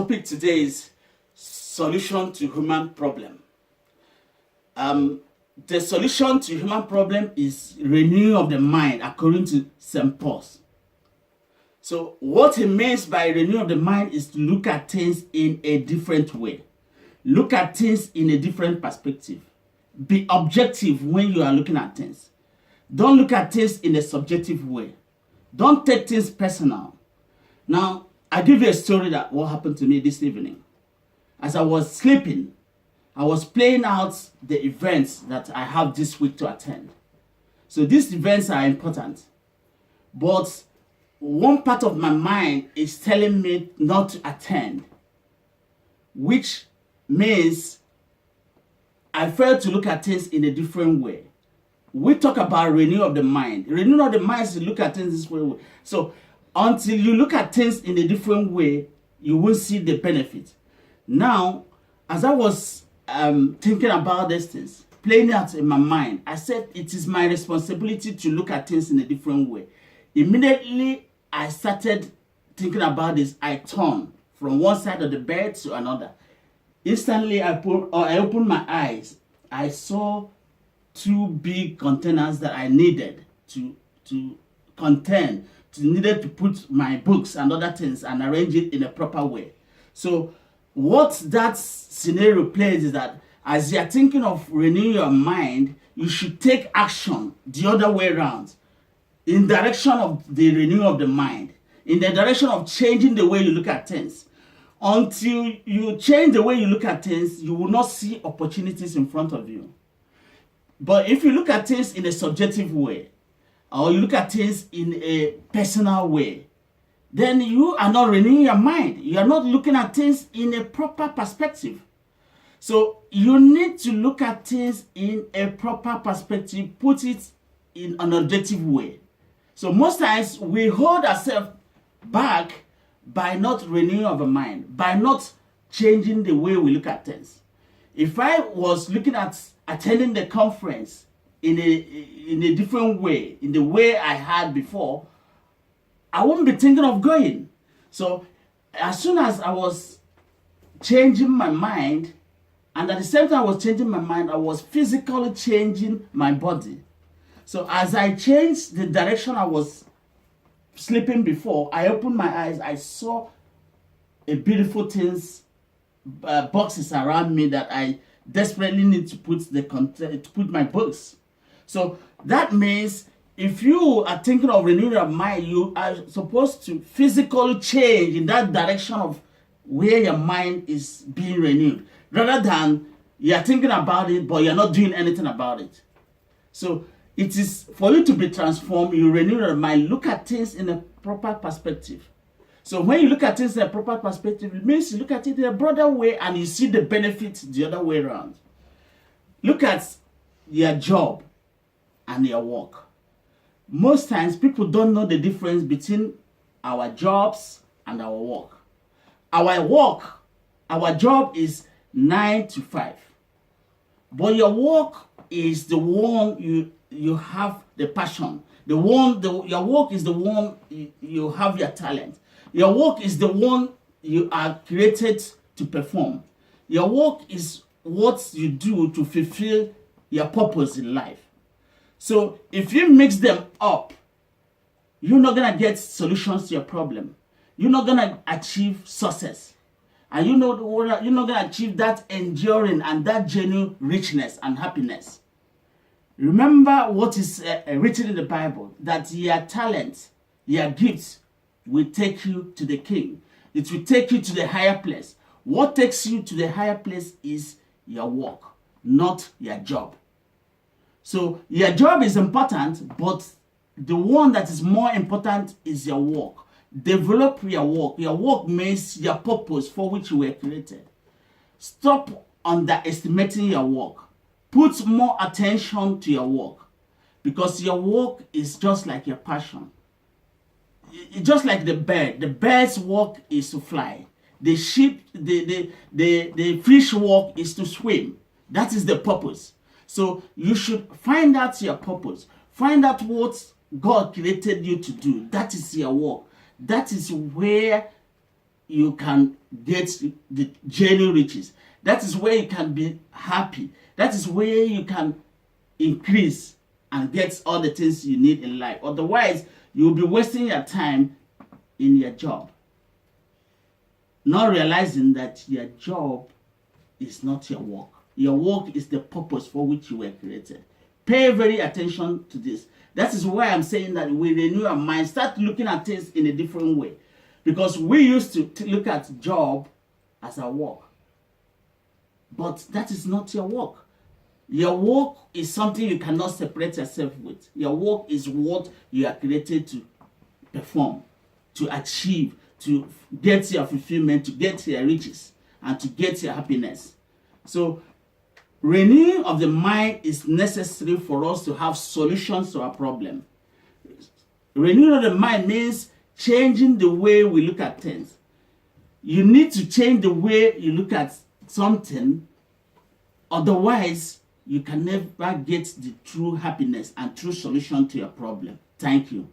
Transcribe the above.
Topic today is solution to human problem. The solution to human problem is renewing of the mind according to St. Paul. So what he means by renewing of the mind is to look at things in a different way. Look at things in a different perspective. Be objective when you are looking at things. Don't look at things in a subjective way. Don't take things personal. Now, I'll give you a story that what happened to me this evening. As I was sleeping, I was playing out the events that I have this week to attend. So these events are important. But one part of my mind is telling me not to attend, which means I fail to look at things in a different way. We talk about renewal of the mind. Renewal of the mind is to look at things this way. So until you look at things in a different way, you will see the benefit. Now, as I was thinking about these things, playing out in my mind, I said it is my responsibility to look at things in a different way. Immediately, I started thinking about this. I turned from one side of the bed to another. Instantly, I opened my eyes. I saw two big containers that I needed to needed to put my books and other things and arrange it in a proper way. So what that scenario plays is that as you're thinking of renewing your mind, you should take action the other way around, in direction of the renewal of the mind, in the direction of changing the way you look at things. Until you change the way you look at things, you will not see opportunities in front of you. But if you look at things in a subjective way, or you look at things in a personal way, then you are not renewing your mind. You are not looking at things in a proper perspective. So you need to look at things in a proper perspective, put it in an objective way. So most times we hold ourselves back by not renewing our mind, by not changing the way we look at things. If I was looking at attending the conference in a different way, in the way I had before, I wouldn't be thinking of going. So as soon as I was changing my mind, and at the same time I was changing my mind, I was physically changing my body. So as I changed the direction I was sleeping before, I opened my eyes, I saw a beautiful things, boxes around me that I desperately need to put my books. So that means if you are thinking of renewing your mind, you are supposed to physically change in that direction of where your mind is being renewed, rather than you are thinking about it but you're not doing anything about it. So it is for you to be transformed, you renew your mind, look at things in a proper perspective. So when you look at things in a proper perspective, it means you look at it in a broader way and you see the benefits the other way around. Look at your job and your work. Most times people don't know the difference between our jobs and our work. Our job is 9 to 5. But your work is the one you have the passion. Your work is the one you have your talent. Your work is the one you are created to perform. Your work is what you do to fulfill your purpose in life. So if you mix them up, you're not going to get solutions to your problem. You're not going to achieve success. And you're not going to achieve that enduring and that genuine richness and happiness. Remember what is written in the Bible, that your talent, your gifts will take you to the King. It will take you to the higher place. What takes you to the higher place is your work, not your job. So your job is important, but the one that is more important is your work. Develop your work. Your work means your purpose for which you were created. Stop underestimating your work. Put more attention to your work, because your work is just like your passion. It's just like the bird. The bird's work is to fly. The fish work is to swim. That is the purpose. So you should find out your purpose. Find out what God created you to do. That is your work. That is where you can get the genuine riches. That is where you can be happy. That is where you can increase and get all the things you need in life. Otherwise, you'll be wasting your time in your job, not realizing that your job is not your work. Your work is the purpose for which you were created. Pay very attention to this. That is why I'm saying that we renew our mind, start looking at things in a different way. Because we used to look at job as a work. But that is not your work. Your work is something you cannot separate yourself with. Your work is what you are created to perform, to achieve, to get your fulfillment, to get your riches, and to get your happiness. So, renewing of the mind is necessary for us to have solutions to our problem. Renewing of the mind means changing the way we look at things. You need to change the way you look at something, otherwise you can never get the true happiness and true solution to your problem. Thank you.